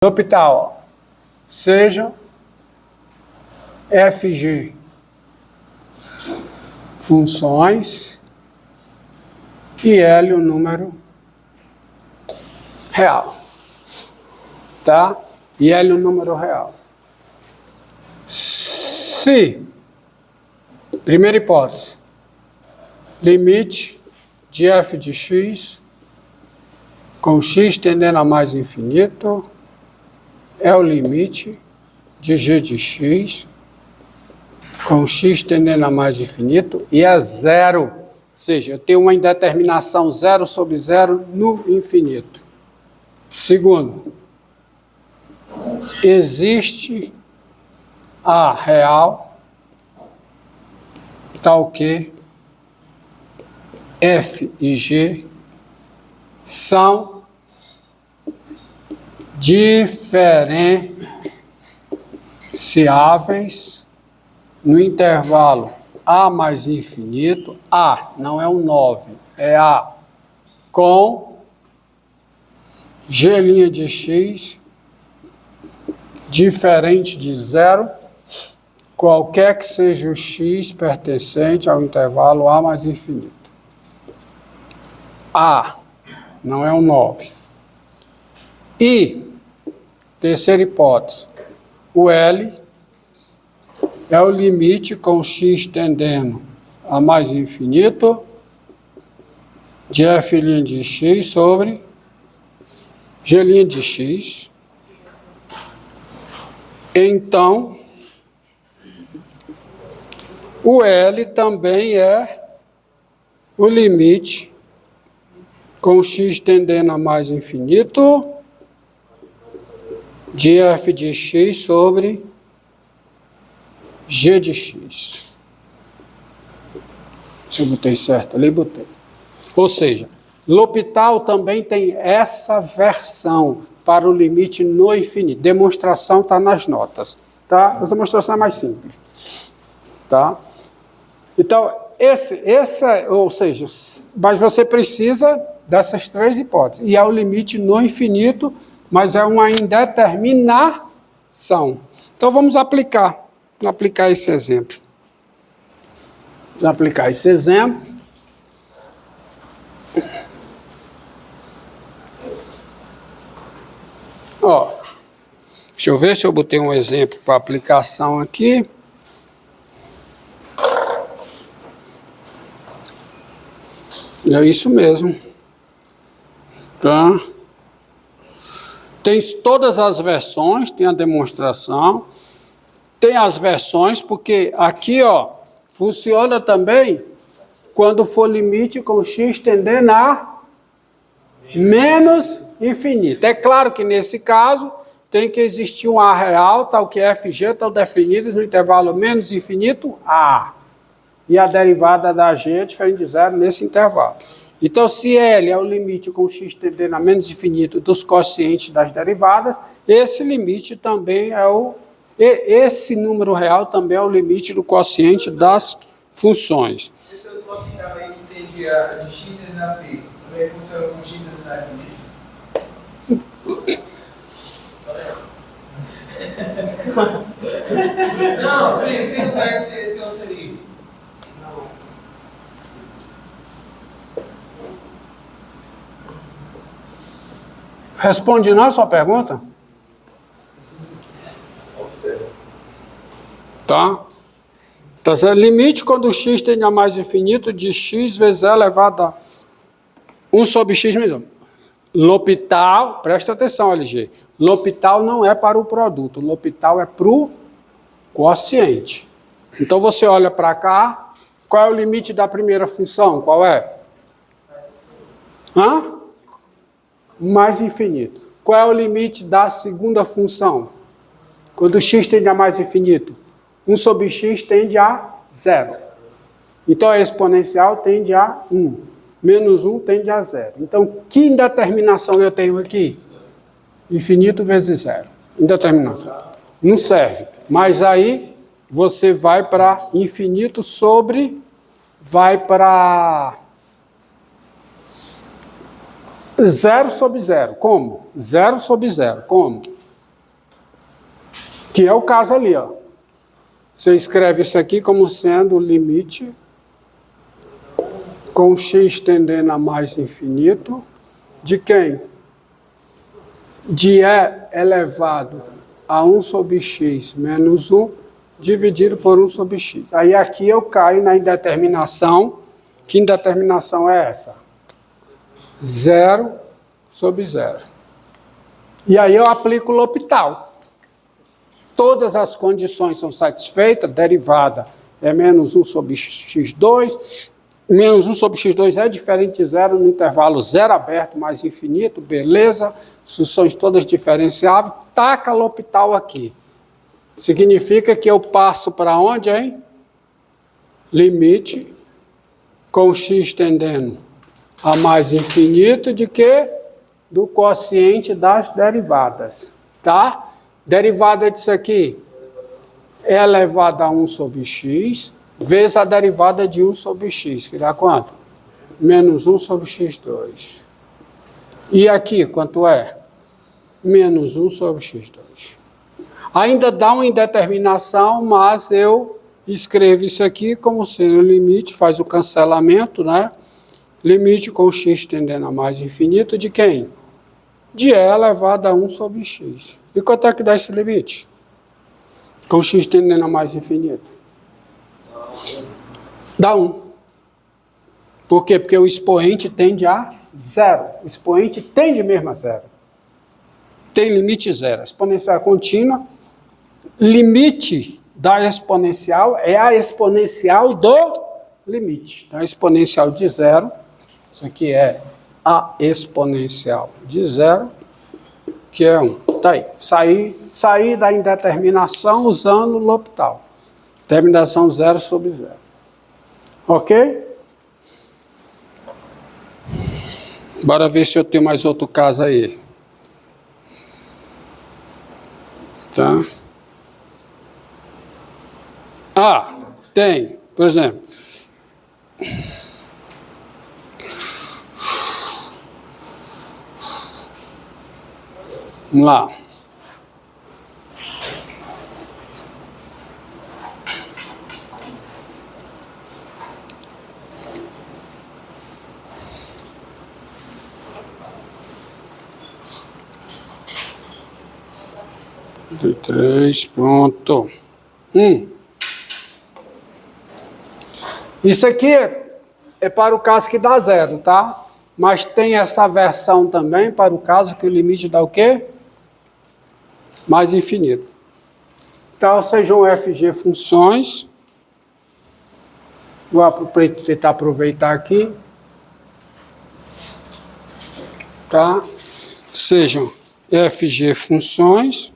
L'Hopital, seja FG funções e L o número real, tá? E L o número real. Se, primeira hipótese, limite de f de x com x tendendo a mais infinito é o limite de g de x com x tendendo a mais infinito e é zero. Ou seja, eu tenho uma indeterminação 0 sobre 0 no infinito. Segundo, existe a real tal que f e g são diferenciáveis no intervalo a mais infinito, a, não é um 9, é a, com g' de x diferente de zero, qualquer que seja o x pertencente ao intervalo a mais infinito. A, não é um 9. E, terceira hipótese, o L é o limite com x tendendo a mais infinito de f' de x sobre g' de x. Então, o L também é o limite com x tendendo a mais infinito de f de x sobre g de x. Se eu botei certo ali, botei. Ou seja, L'Hopital também tem essa versão para o limite no infinito. Demonstração está nas notas, tá? A demonstração é mais simples, tá? Então, ou seja, mas você precisa dessas três hipóteses. E é o limite no infinito, mas é uma indeterminação. Então, vamos aplicar esse exemplo. Vamos aplicar esse exemplo. Ó, deixa eu ver se eu botei um exemplo para aplicação aqui. É isso mesmo. Tá? Tem todas as versões, tem a demonstração, tem as versões, porque aqui, ó, funciona também quando for limite com x tendendo a menos infinito. É claro que nesse caso tem que existir um A real, tal que fg estão definidos no intervalo menos infinito a. E a derivada da g é diferente de zero nesse intervalo. Então, se L é o limite com x tendendo a menos infinito dos quocientes das derivadas, esse limite também é esse número real também é o limite do quociente das funções. Esse outro L'Hopital aí que entendi de x tendendo a p, também funciona com x tendendo a infinito? Não, sem usar esse outro ali. Responde não a sua pergunta? Tá? Então, limite quando x tende a mais infinito de x vezes e elevado a 1 sobre x mesmo. L'Hopital, presta atenção, LG. L'Hopital não é para o produto, L'Hopital é para o quociente. Então, você olha para cá, qual é o limite da primeira função? Qual é? Hã? Mais infinito. Qual é o limite da segunda função? Quando x tende a mais infinito? 1 sobre x tende a 0. Então, a exponencial tende a 1. Menos 1 tende a 0. Então, que indeterminação eu tenho aqui? Infinito vezes 0. Indeterminação. Não serve. Mas aí, você vai para infinito sobre... Vai para... 0 sobre 0. Como? 0 sobre 0. Como? Que é o caso ali, ó. Você escreve isso aqui como sendo o limite com x tendendo a mais infinito de quem? De e elevado a 1 sobre x menos 1 dividido por 1 sobre x. Aí aqui eu caio na indeterminação. Que indeterminação é essa? 0 sobre 0. E aí eu aplico o L'Hopital. Todas as condições são satisfeitas, derivada é menos 1 sobre x2, menos 1 sobre x2 é diferente de zero no intervalo zero aberto mais infinito, beleza, soluções todas diferenciáveis, taca L'Hopital aqui. Significa que eu passo para onde, hein? Limite com x tendendo a mais infinito de quê? Do quociente das derivadas, tá? Derivada disso aqui é elevada a 1 sobre x, vezes a derivada de 1 sobre x, que dá quanto? Menos 1 sobre x2. E aqui, quanto é? Menos 1 sobre x2. Ainda dá uma indeterminação, mas eu escrevo isso aqui como sendo o limite, faz o cancelamento, né? Limite com x tendendo a mais infinito de quem? De e elevado a 1 sobre x. E quanto é que dá esse limite? Com x tendendo a mais infinito? Dá 1. Por quê? Porque o expoente tende a 0. O expoente tende mesmo a 0. Tem limite 0. A exponencial é contínua. Limite da exponencial é a exponencial do limite. Então, a exponencial de 0, isso aqui é a exponencial de 0, que é 1. Tá aí. Saí da indeterminação usando o L'Hopital. Determinação 0 sobre 0. Ok? Bora ver se eu tenho mais outro caso aí. Tá? Ah, tem. Por exemplo. Vamos lá. Três, pronto. Isso aqui é para o caso que dá 0, tá? Mas tem essa versão também para o caso que o limite dá o quê? Mais infinito. Então, sejam FG funções. Vou tentar aproveitar aqui. Tá? Sejam FG funções.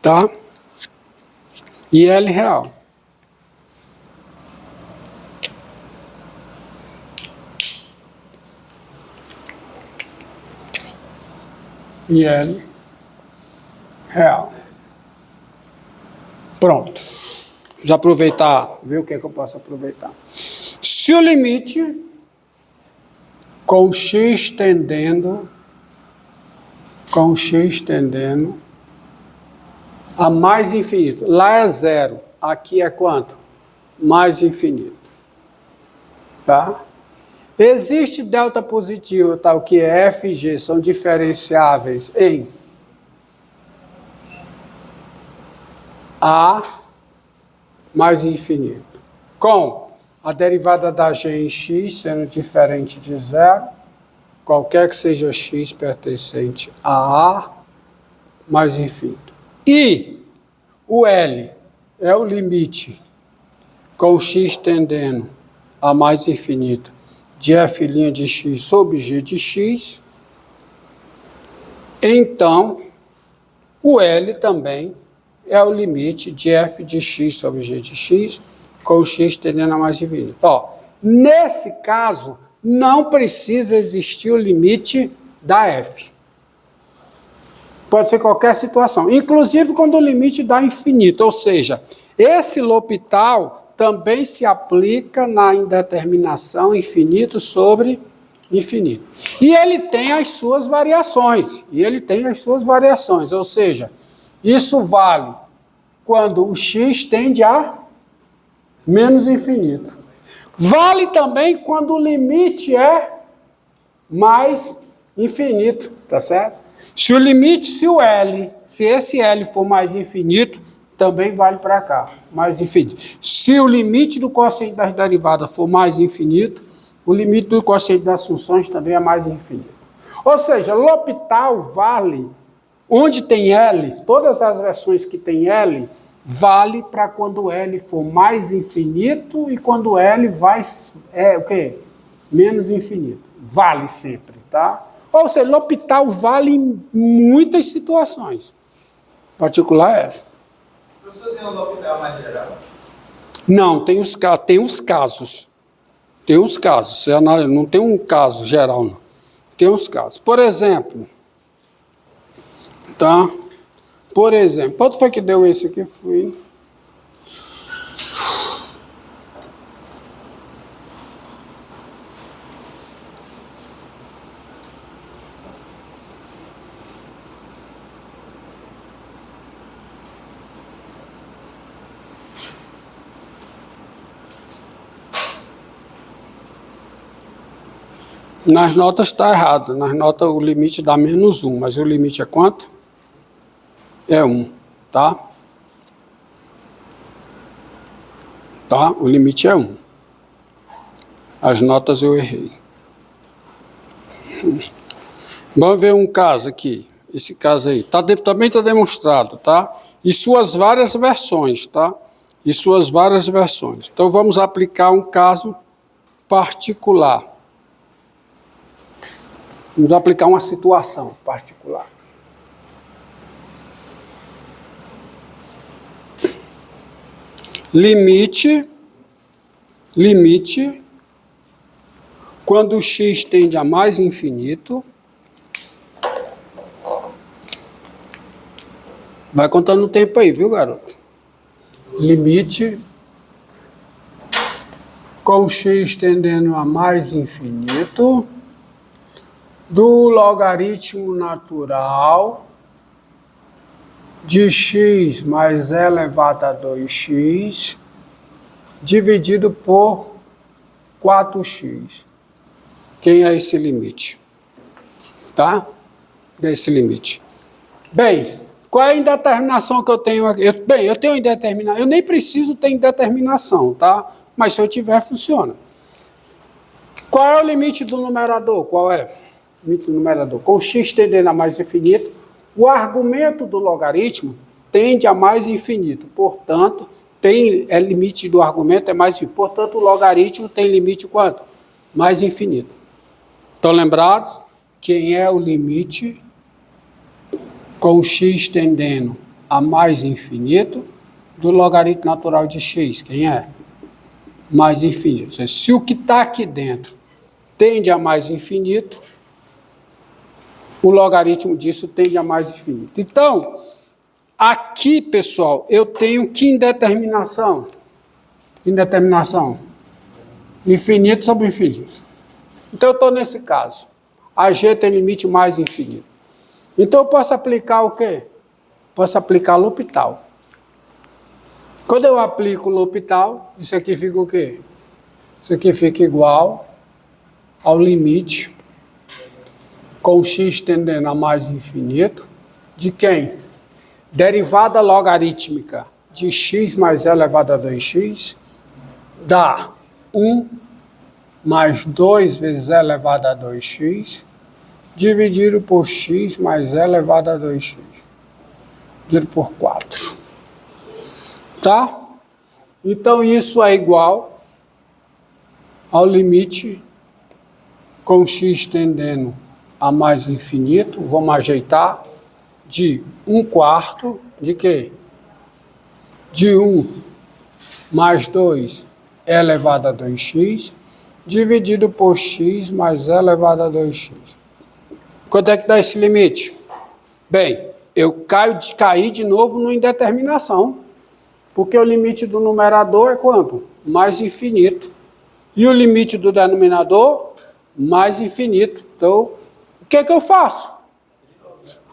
Tá? E L real. E L real. Pronto. Vamos aproveitar, ver o que é que eu posso aproveitar. Se o limite com x tendendo a mais infinito. Lá é 0. Aqui é quanto? Mais infinito. Tá? Existe delta positivo, tal que é f e g são diferenciáveis em a mais infinito. Com a derivada da g em x sendo diferente de 0, qualquer que seja x pertencente a mais infinito. E o L é o limite com x tendendo a mais infinito de f' de x sobre g de x. Então, o L também é o limite de f de x sobre g de x com x tendendo a mais infinito. Ó, nesse caso, não precisa existir o limite da f. Pode ser qualquer situação, inclusive quando o limite dá infinito, ou seja, esse L'Hopital também se aplica na indeterminação infinito sobre infinito. E ele tem as suas variações, ou seja, isso vale quando o x tende a menos infinito. Vale também quando o limite é mais infinito, tá certo? Se esse L for mais infinito, também vale para cá, mais infinito. Se o limite do quociente das derivadas for mais infinito, o limite do quociente das funções também é mais infinito. Ou seja, L'Hopital vale, onde tem L, todas as versões que tem L, vale para quando L for mais infinito e quando L vai, menos infinito. Vale sempre, tá? Ou seja, L'Hopital vale em muitas situações. Particular é essa. O professor tem um L'Hopital mais geral? Não, tem os casos. Tem os casos. Não tem um caso geral, não. Tem uns casos. Por exemplo, tá? Por exemplo, quanto foi que deu esse aqui? Foi... Nas notas está errado. Nas notas o limite dá menos 1, mas o limite é quanto? É 1, tá? Tá? O limite é 1. As notas eu errei. Vamos ver um caso aqui. Esse caso aí. Também está demonstrado, tá? E suas várias versões, tá? E suas várias versões. Então vamos aplicar um caso particular. Vamos aplicar uma situação particular. Limite, quando o x tende a mais infinito, vai contando o tempo aí, viu, garoto? Limite, com o x tendendo a mais infinito, do logaritmo natural de x mais e elevado a 2x dividido por 4x. Quem é esse limite? Tá? Esse limite. Bem, qual é a indeterminação que eu tenho aqui? Eu tenho indeterminação. Eu nem preciso ter indeterminação, tá? Mas se eu tiver, funciona. Qual é o limite do numerador? Qual é? Limite do numerador. Com x tendendo a mais infinito, o argumento do logaritmo tende a mais infinito. Portanto, limite do argumento é mais infinito. Portanto, o logaritmo tem limite quanto? Mais infinito. Estão lembrados? Quem é o limite com x tendendo a mais infinito do logaritmo natural de x? Quem é? Mais infinito. Ou seja, se o que está aqui dentro tende a mais infinito, o logaritmo disso tende a mais infinito. Então, aqui, pessoal, eu tenho que indeterminação? Indeterminação. Infinito sobre infinito. Então, eu estou nesse caso. A G tem limite mais infinito. Então, eu posso aplicar o quê? Posso aplicar L'Hopital. Quando eu aplico L'Hopital, isso aqui fica o quê? Isso aqui fica igual ao limite com x tendendo a mais infinito, de quem? Derivada logarítmica de x mais e elevado a 2x, dá 1 mais 2 vezes e elevado a 2x, dividido por x mais e elevado a 2x, dividido por 4. Tá? Então, isso é igual ao limite com x tendendo a mais infinito, vamos ajeitar, de 1/4 de quê? De 1 mais 2 elevado a 2x, dividido por x mais elevado a 2x. Quanto é que dá esse limite? Bem, eu caí de novo no indeterminação, porque o limite do numerador é quanto? Mais infinito. E o limite do denominador? Mais infinito. Então, o que é que eu faço?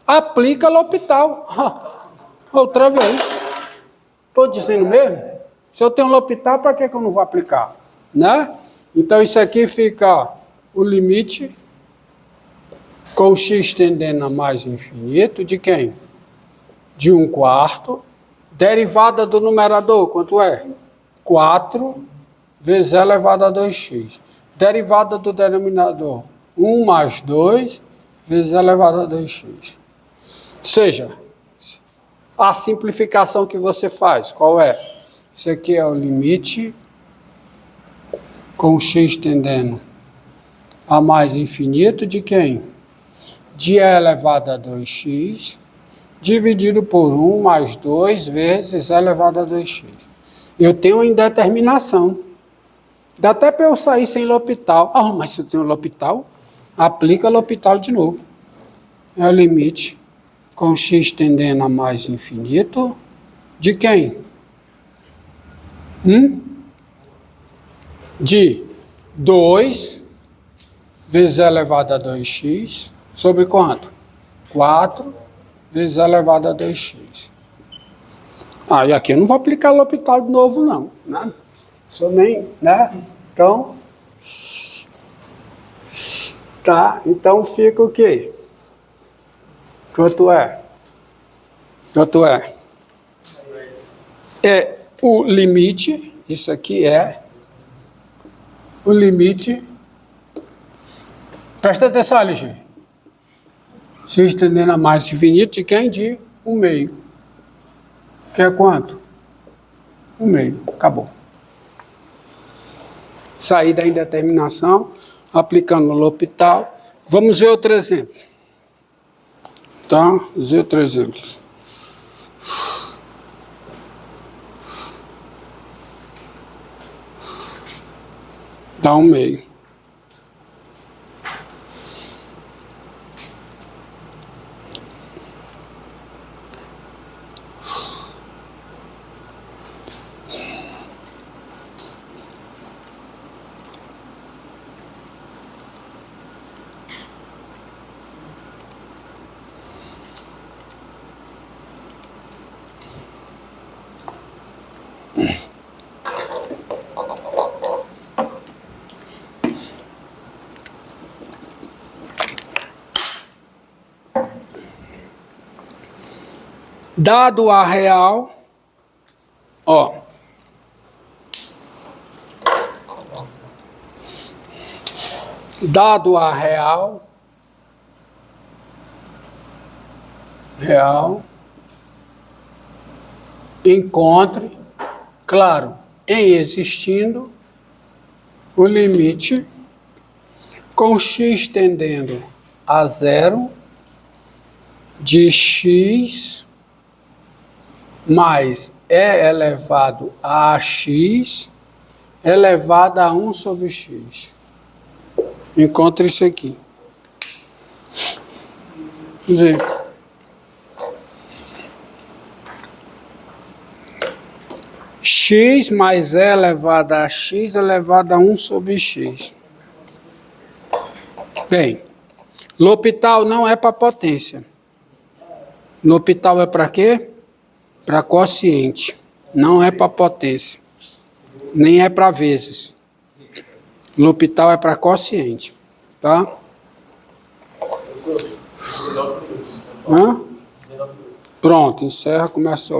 Aplica L'Hopital. Outra vez. Estou dizendo mesmo? Se eu tenho L'Hopital, para que eu não vou aplicar? Né? Então, isso aqui fica o limite com x tendendo a mais infinito de quem? De 1/4. Derivada do numerador, quanto é? 4 vezes e elevado a 2x. Derivada do denominador, 1 mais 2 vezes e elevado a 2x. Ou seja, a simplificação que você faz, qual é? Isso aqui é o limite com x tendendo a mais infinito de quem? De e elevado a 2x, dividido por 1 mais 2 vezes e elevado a 2x. Eu tenho uma indeterminação. Dá até para eu sair sem L'Hopital. Ah, mas se eu tenho L'Hopital, aplica L'Hopital de novo. É o limite com x tendendo a mais infinito de quem? De 2 vezes e elevado a 2x sobre quanto? 4 vezes e elevado a 2x. Ah, e aqui eu não vou aplicar L'Hopital de novo, não. Né? Sou nem, né? Então, tá, então fica o quê? Quanto é? Quanto é? É o limite, isso aqui é o limite. Presta atenção, Alexandre. Se estendendo a mais infinito de quem? De 1/2. Que é quanto? 1/2. Acabou. Sair da indeterminação, aplicando no L'Hopital. Vamos ver outro exemplo. Tá? Vamos ver outro exemplo. Dá 1/2. Dado A real, ó, dado A real, encontre, claro, em existindo, o limite com x tendendo a 0 de x mais e elevado a x elevado a 1 sobre x. Encontre isso aqui. Vamos ver. X mais e elevado a x elevado a 1 sobre x. Bem, L'Hopital não é para potência. L'Hopital é para quê? Para quociente. Não é para potência. Nem é para vezes. L'Hopital é para quociente. Tá? Hã? Pronto, encerra, começou.